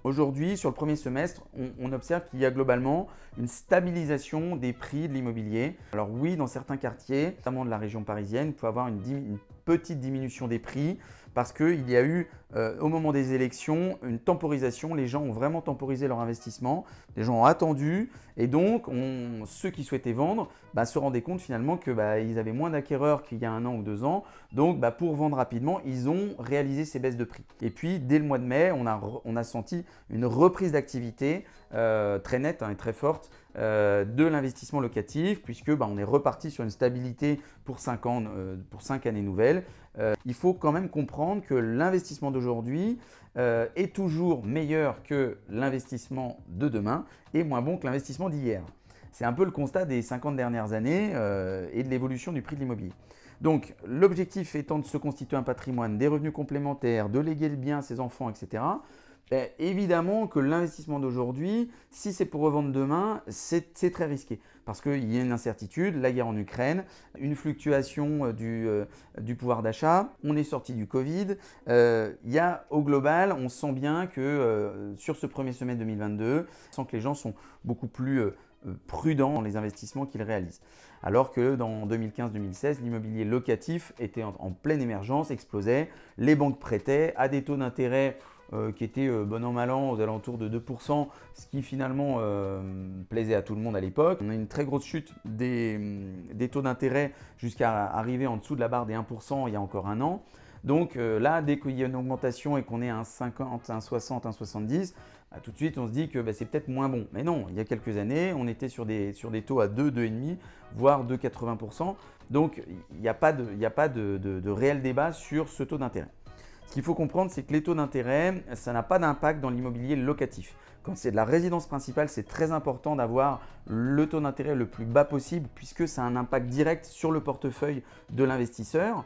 Aujourd'hui, sur le premier semestre, on observe qu'il y a globalement une stabilisation des prix de l'immobilier. Alors oui, dans certains quartiers, notamment de la région parisienne, il peut y avoir une petite diminution des prix parce qu'il y a eu, au moment des élections, une temporisation. Les gens ont vraiment temporisé leur investissement, les gens ont attendu et donc ceux qui souhaitaient vendre se rendaient compte finalement qu'ils avaient moins d'acquéreurs qu'il y a 1 an ou 2 ans. Donc pour vendre rapidement, ils ont réalisé ces baisses de prix. Et puis dès le mois de mai, on a senti une reprise d'activité très nette et très forte de l'investissement locatif puisque on est reparti sur une stabilité pour 5 ans, pour 5 années nouvelles. Il faut quand même comprendre que l'investissement d'aujourd'hui est toujours meilleur que l'investissement de demain et moins bon que l'investissement d'hier. C'est un peu le constat des 50 dernières années et de l'évolution du prix de l'immobilier. Donc l'objectif étant de se constituer un patrimoine, des revenus complémentaires, de léguer le bien à ses enfants, etc. Évidemment que l'investissement d'aujourd'hui, si c'est pour revendre demain, c'est très risqué parce qu'il y a une incertitude, la guerre en Ukraine, une fluctuation du pouvoir d'achat, on est sorti du Covid. Il y a au global, on sent bien que sur ce premier semestre 2022, on sent que les gens sont beaucoup plus prudents dans les investissements qu'ils réalisent. Alors que dans 2015-2016, l'immobilier locatif était en pleine émergence, explosait, les banques prêtaient à des taux d'intérêt qui était bon an mal an aux alentours de 2%, ce qui finalement plaisait à tout le monde à l'époque. On a une très grosse chute des taux d'intérêt jusqu'à arriver en dessous de la barre des 1% il y a encore 1 an. Donc là, dès qu'il y a une augmentation et qu'on est à 1,50, 1,60, 1,70, tout de suite on se dit que c'est peut-être moins bon. Mais non, il y a quelques années, on était sur des taux à 2, 2,5, voire 2,80%. Donc il n'y a pas de réel débat sur ce taux d'intérêt. Ce qu'il faut comprendre, c'est que les taux d'intérêt, ça n'a pas d'impact dans l'immobilier locatif. Quand c'est de la résidence principale, c'est très important d'avoir le taux d'intérêt le plus bas possible puisque ça a un impact direct sur le portefeuille de l'investisseur.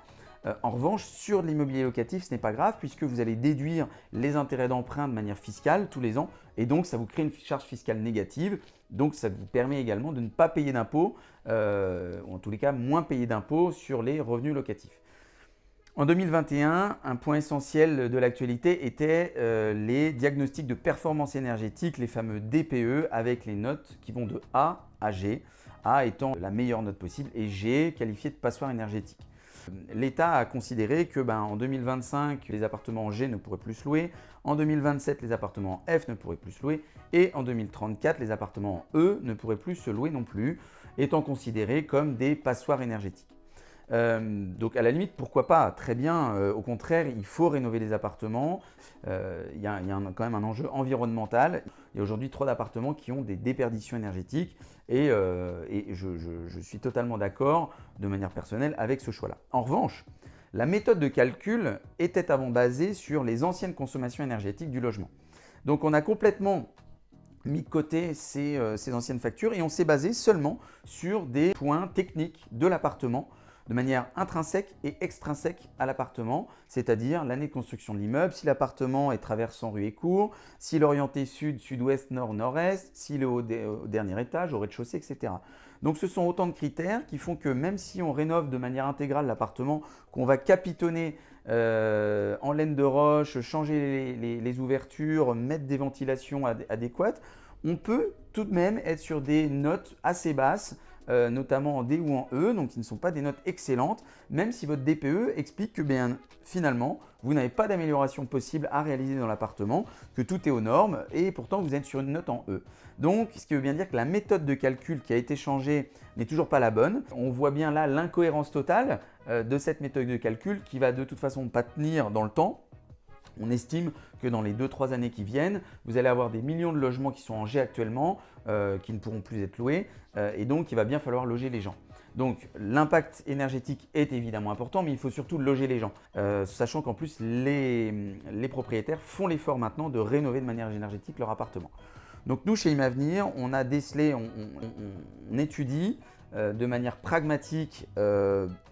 En revanche, sur l'immobilier locatif, ce n'est pas grave puisque vous allez déduire les intérêts d'emprunt de manière fiscale tous les ans et donc ça vous crée une charge fiscale négative. Donc ça vous permet également de ne pas payer d'impôts, ou en tous les cas moins payer d'impôts sur les revenus locatifs. En 2021, un point essentiel de l'actualité était les diagnostics de performance énergétique, les fameux DPE, avec les notes qui vont de A à G, A étant la meilleure note possible et G qualifiée de passoire énergétique. L'État a considéré que en 2025, les appartements en G ne pourraient plus se louer, en 2027, les appartements en F ne pourraient plus se louer et en 2034, les appartements en E ne pourraient plus se louer non plus, étant considérés comme des passoires énergétiques. Donc à la limite, pourquoi pas? Très bien, au contraire, il faut rénover les appartements. Il y a quand même un enjeu environnemental. Il y a aujourd'hui trop d'appartements qui ont des déperditions énergétiques et je suis totalement d'accord de manière personnelle avec ce choix-là. En revanche, la méthode de calcul était avant basée sur les anciennes consommations énergétiques du logement. Donc on a complètement mis de côté ces anciennes factures et on s'est basé seulement sur des points techniques de l'appartement de manière intrinsèque et extrinsèque à l'appartement, c'est-à-dire l'année de construction de l'immeuble, si l'appartement est traversant rue et cour, s'il est orienté sud, sud-ouest, nord, nord-est, s'il est au dernier étage, au rez-de-chaussée, etc. Donc ce sont autant de critères qui font que même si on rénove de manière intégrale l'appartement, qu'on va capitonner en laine de roche, changer les ouvertures, mettre des ventilations adéquates, on peut tout de même être sur des notes assez basses, notamment en D ou en E, donc qui ne sont pas des notes excellentes, même si votre DPE explique que finalement, vous n'avez pas d'amélioration possible à réaliser dans l'appartement, que tout est aux normes et pourtant vous êtes sur une note en E. Donc, ce qui veut bien dire que la méthode de calcul qui a été changée n'est toujours pas la bonne. On voit bien là l'incohérence totale de cette méthode de calcul qui va de toute façon pas tenir dans le temps. On estime que dans les 2-3 années qui viennent, vous allez avoir des millions de logements qui sont en G actuellement, qui ne pourront plus être loués et donc il va bien falloir loger les gens. Donc l'impact énergétique est évidemment important, mais il faut surtout loger les gens, sachant qu'en plus les propriétaires font l'effort maintenant de rénover de manière énergétique leur appartement. Donc nous chez Imavenir, on a décelé, on étudie de manière pragmatique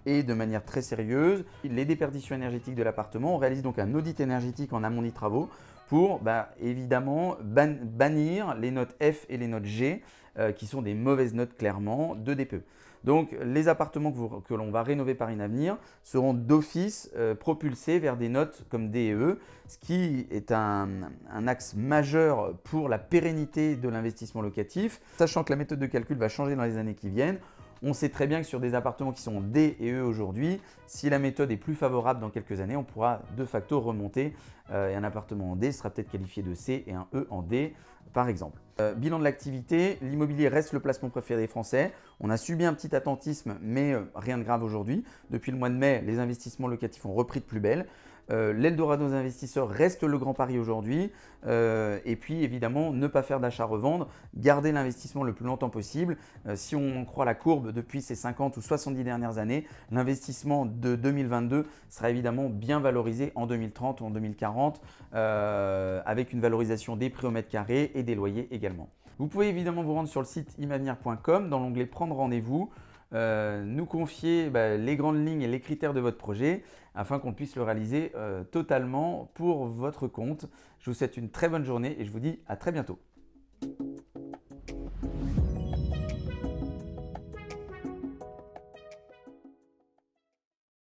et de manière très sérieuse les déperditions énergétiques de l'appartement. On réalise donc un audit énergétique en amont des travaux pour évidemment bannir les notes F et les notes G qui sont des mauvaises notes clairement de DPE. Donc les appartements que l'on va rénover par Inavenir seront d'office propulsés vers des notes comme D et E, ce qui est un axe majeur pour la pérennité de l'investissement locatif, sachant que la méthode de calcul va changer dans les années qui viennent. On sait très bien que sur des appartements qui sont D et E aujourd'hui, si la méthode est plus favorable dans quelques années, on pourra de facto remonter et un appartement en D sera peut-être qualifié de C et un E en D par exemple. Bilan de l'activité, l'immobilier reste le placement préféré des Français. On a subi un petit attentisme, mais rien de grave aujourd'hui. Depuis le mois de mai, les investissements locatifs ont repris de plus belle. L'Eldorado des investisseurs reste le grand pari aujourd'hui. Et puis évidemment, ne pas faire d'achat-revendre, garder l'investissement le plus longtemps possible. Si on croit la courbe depuis ces 50 ou 70 dernières années, l'investissement de 2022 sera évidemment bien valorisé en 2030 ou en 2040 avec une valorisation des prix au mètre carré et des loyers également. Vous pouvez évidemment vous rendre sur le site imavenir.com dans l'onglet Prendre rendez-vous. Nous confier les grandes lignes et les critères de votre projet afin qu'on puisse le réaliser totalement pour votre compte. Je vous souhaite une très bonne journée et je vous dis à très bientôt.